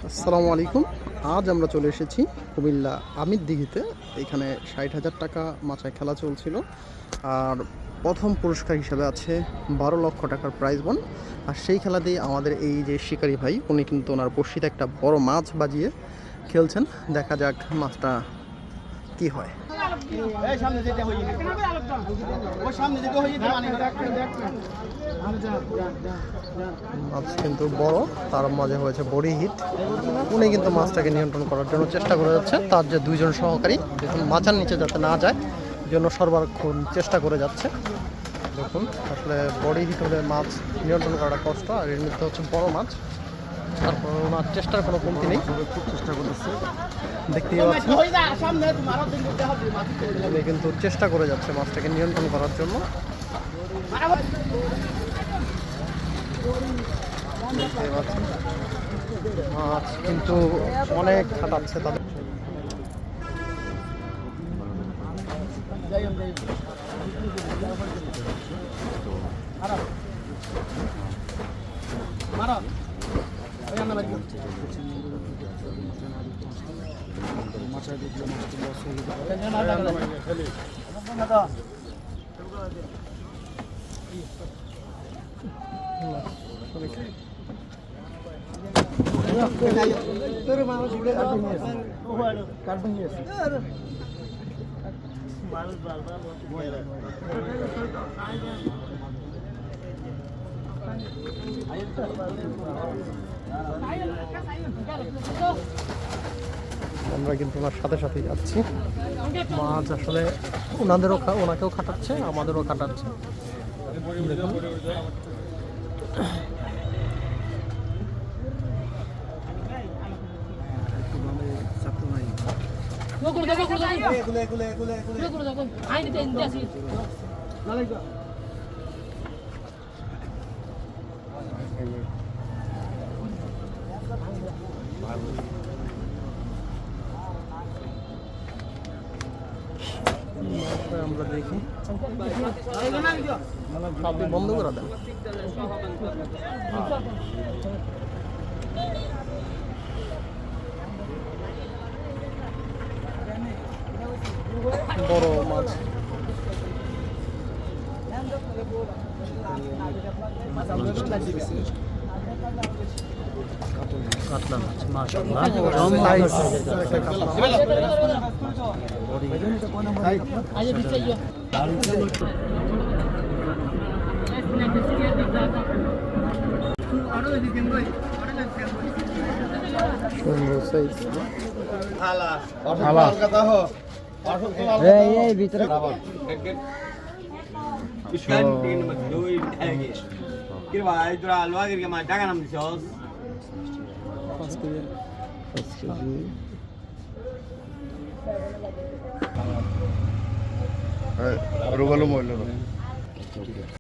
আসসালামু আলাইকুম। আজ আমরা চলে এসেছি কুমিল্লা আমির দিঘিতে। এখানে ৬০,০০০ টাকা মাচায় খেলা চলছিল। আর প্রথম পুরস্কার হিসাবে আছে ১২ লক্ষ টাকার প্রাইজ বন। আর সেই খেলা দিয়ে আমাদের এই যে শিকারি ভাই, উনি কিন্তু ওনার বড়শিতে একটা বড় মাছ বাজিয়ে খেলছেন। দেখা যাক মাছটা কি হয়। মাছ কিন্তু বড়, তার মাঝে হয়েছে বড়ি হিট। উনি কিন্তু মাছটাকে নিয়ন্ত্রণ করার জন্য চেষ্টা করে যাচ্ছে। তার যে দুইজন সহকারী দেখুন মাচার নিচে যাতে না যায় জন্য সর্বক্ষণ চেষ্টা করে যাচ্ছে। দেখুন আসলে বডি হিট হলে মাছ নিয়ন্ত্রণ করাটা কষ্ট, আর এর মধ্যে হচ্ছে বড় মাছ। তারপর ওনার চেষ্টার কোনো কমতি নেই, খুব চেষ্টা করতেছে, দেখতেই পাচ্ছেন। উনি কিন্তু চেষ্টা করে যাচ্ছে মাছটাকে নিয়ন্ত্রণ করার জন্য। দেখতেই পাচ্ছেন মাছ কিন্তু অনেক খাটাচ্ছে তাদের। আমরা কিন্তু ওনার সাথে সাথেই যাচ্ছি। মাছ আসলে ওনাকেও খাটাচ্ছে, আমাদেরও খাটাচ্ছে। দেখুন আমরা দেখি আপনি বন্ধ করে দেন। বড় মাছ কাতলা মাছ, মাশাআল্লাহ সুন্দর সাইজ। এই ভিতরে আরো ভালো মহিলা